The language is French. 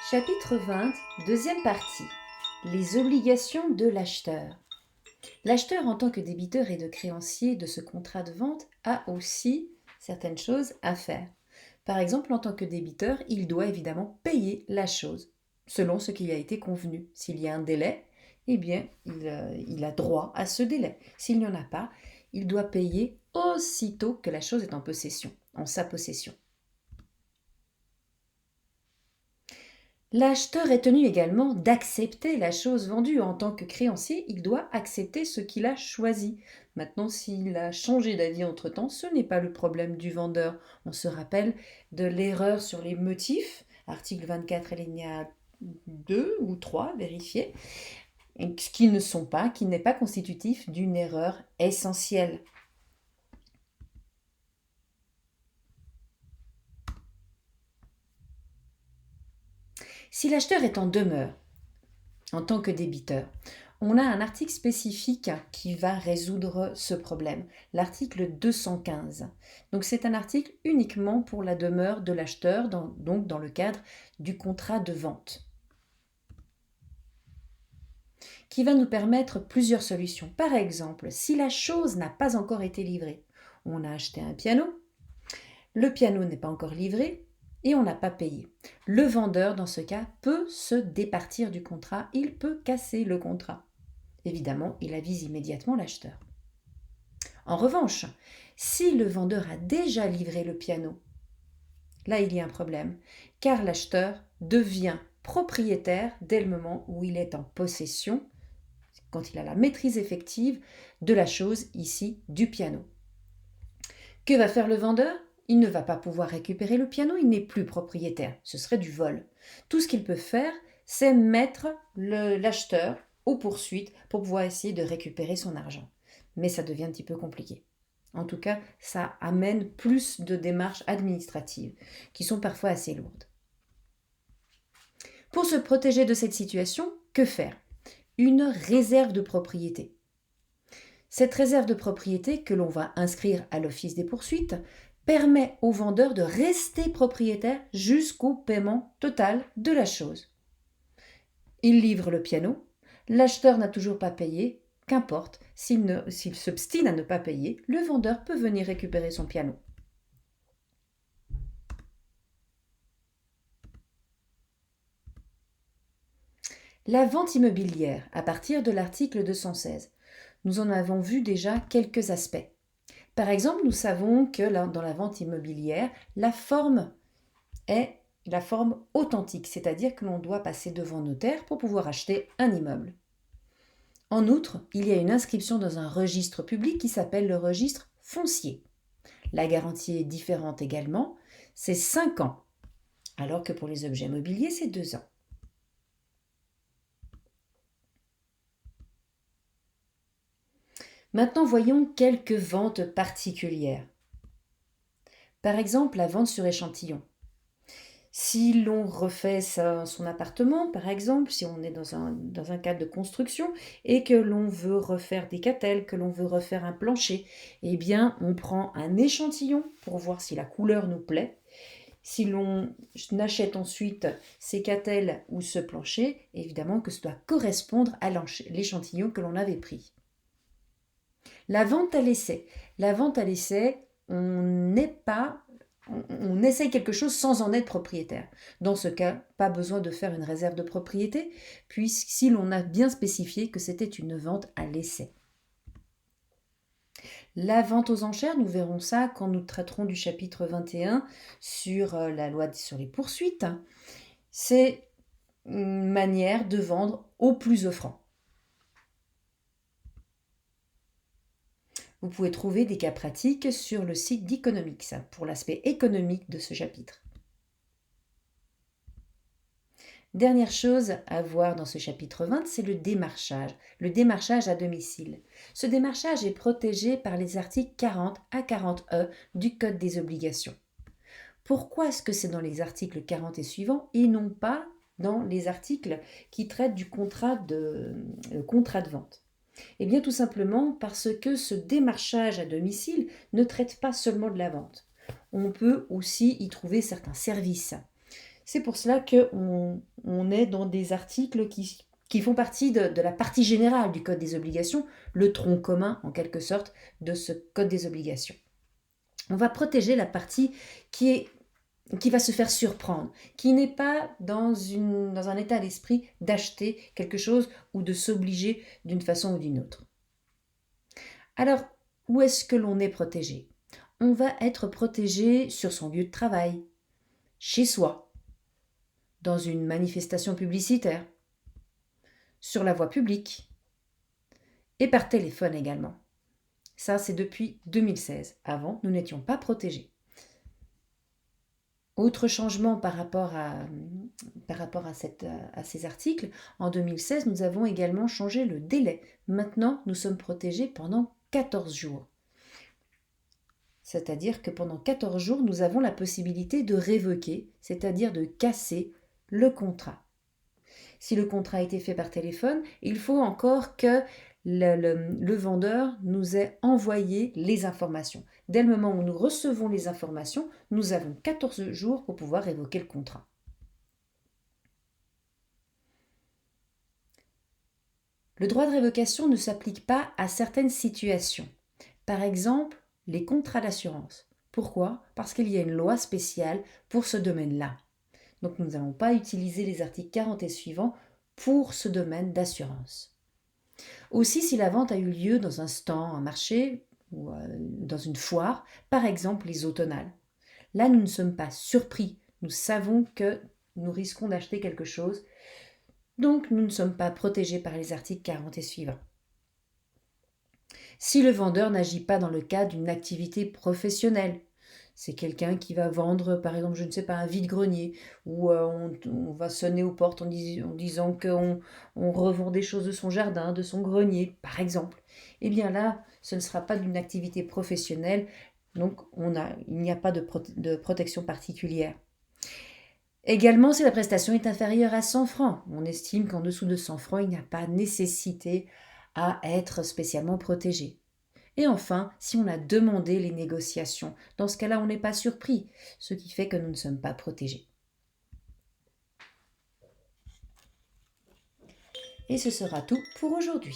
Chapitre 20, deuxième partie. Les obligations de l'acheteur. L'acheteur, en tant que débiteur et de créancier de ce contrat de vente, a aussi certaines choses à faire. Par exemple, en tant que débiteur, il doit évidemment payer la chose, selon ce qui a été convenu. S'il y a un délai, eh bien, il a droit à ce délai. S'il n'y en a pas, il doit payer aussitôt que la chose est en possession, en sa possession. L'acheteur est tenu également d'accepter la chose vendue. En tant que créancier, il doit accepter ce qu'il a choisi. Maintenant, s'il a changé d'avis entre-temps, ce n'est pas le problème du vendeur. On se rappelle de l'erreur sur les motifs, article 24 alinéa 2 ou 3, vérifiez, qui n'est pas constitutif d'une erreur essentielle. Si l'acheteur est en demeure, en tant que débiteur, on a un article spécifique qui va résoudre ce problème, l'article 215. Donc c'est un article uniquement pour la demeure de l'acheteur, donc dans le cadre du contrat de vente, qui va nous permettre plusieurs solutions. Par exemple, si la chose n'a pas encore été livrée, on a acheté un piano, le piano n'est pas encore livré, et on n'a pas payé. Le vendeur, dans ce cas, peut se départir du contrat, il peut casser le contrat. Évidemment, il avise immédiatement l'acheteur. En revanche, si le vendeur a déjà livré le piano, là il y a un problème, car l'acheteur devient propriétaire dès le moment où il est en possession, quand il a la maîtrise effective de la chose, ici du piano. Que va faire le vendeur ? Il ne va pas pouvoir récupérer le piano, il n'est plus propriétaire, ce serait du vol. Tout ce qu'il peut faire, c'est mettre l'acheteur aux poursuites pour pouvoir essayer de récupérer son argent. Mais ça devient un petit peu compliqué. En tout cas, ça amène plus de démarches administratives qui sont parfois assez lourdes. Pour se protéger de cette situation, que faire ? Une réserve de propriété. Cette réserve de propriété que l'on va inscrire à l'office des poursuites permet au vendeur de rester propriétaire jusqu'au paiement total de la chose. Il livre le piano, l'acheteur n'a toujours pas payé, qu'importe, s'il s'obstine à ne pas payer, le vendeur peut venir récupérer son piano. La vente immobilière, à partir de l'article 216. Nous en avons vu déjà quelques aspects. Par exemple, nous savons que dans la vente immobilière, la forme est la forme authentique, c'est-à-dire que l'on doit passer devant notaire pour pouvoir acheter un immeuble. En outre, il y a une inscription dans un registre public qui s'appelle le registre foncier. La garantie est différente également, c'est 5 ans, alors que pour les objets mobiliers, c'est 2 ans. Maintenant, voyons quelques ventes particulières. Par exemple, la vente sur échantillon. Si l'on refait son appartement, par exemple, si on est dans un cadre de construction et que l'on veut refaire des catelles, que l'on veut refaire un plancher, eh bien, on prend un échantillon pour voir si la couleur nous plaît. Si l'on achète ensuite ces catelles ou ce plancher, évidemment que ça doit correspondre à l'échantillon que l'on avait pris. La vente à l'essai. La vente à l'essai, on essaye quelque chose sans en être propriétaire. Dans ce cas, pas besoin de faire une réserve de propriété, puisque si l'on a bien spécifié que c'était une vente à l'essai. La vente aux enchères, nous verrons ça quand nous traiterons du chapitre 21 sur la loi sur les poursuites. C'est une manière de vendre au plus offrant. Vous pouvez trouver des cas pratiques sur le site d'Economics pour l'aspect économique de ce chapitre. Dernière chose à voir dans ce chapitre 20, c'est le démarchage à domicile. Ce démarchage est protégé par les articles 40 à 40E du Code des obligations. Pourquoi est-ce que c'est dans les articles 40 et suivants et non pas dans les articles qui traitent du contrat de vente ? Eh bien tout simplement parce que ce démarchage à domicile ne traite pas seulement de la vente. On peut aussi y trouver certains services. C'est pour cela qu'on est dans des articles qui font partie de la partie générale du Code des obligations, le tronc commun en quelque sorte de ce Code des obligations. On va protéger la partie qui va se faire surprendre, qui n'est pas dans un état d'esprit d'acheter quelque chose ou de s'obliger d'une façon ou d'une autre. Alors, où est-ce que l'on est protégé? On va être protégé sur son lieu de travail, chez soi, dans une manifestation publicitaire, sur la voie publique et par téléphone également. Ça, c'est depuis 2016. Avant, nous n'étions pas protégés. Autre changement par rapport à ces articles, en 2016, nous avons également changé le délai. Maintenant, nous sommes protégés pendant 14 jours. C'est-à-dire que pendant 14 jours, nous avons la possibilité de révoquer, c'est-à-dire de casser le contrat. Si le contrat a été fait par téléphone, il faut encore que le vendeur nous ait envoyé les informations. Dès le moment où nous recevons les informations, nous avons 14 jours pour pouvoir révoquer le contrat. Le droit de révocation ne s'applique pas à certaines situations. Par exemple, les contrats d'assurance. Pourquoi? Parce qu'il y a une loi spéciale pour ce domaine-là. Donc nous n'allons pas utiliser les articles 40 et suivants pour ce domaine d'assurance. Aussi, si la vente a eu lieu dans un stand, un marché ou dans une foire, par exemple les eaux tonales. Là, nous ne sommes pas surpris. Nous savons que nous risquons d'acheter quelque chose. Donc, nous ne sommes pas protégés par les articles 40 et suivants. Si le vendeur n'agit pas dans le cadre d'une activité professionnelle, c'est quelqu'un qui va vendre, par exemple, je ne sais pas, un vide-grenier, ou on va sonner aux portes en disant qu'on revend des choses de son jardin, de son grenier, par exemple. Eh bien là, ce ne sera pas d'une activité professionnelle, donc il n'y a pas de protection particulière. Également, si la prestation est inférieure à 100 francs, on estime qu'en dessous de 100 francs, il n'y a pas nécessité à être spécialement protégé. Et enfin, si on a demandé les négociations, dans ce cas-là, on n'est pas surpris, ce qui fait que nous ne sommes pas protégés. Et ce sera tout pour aujourd'hui.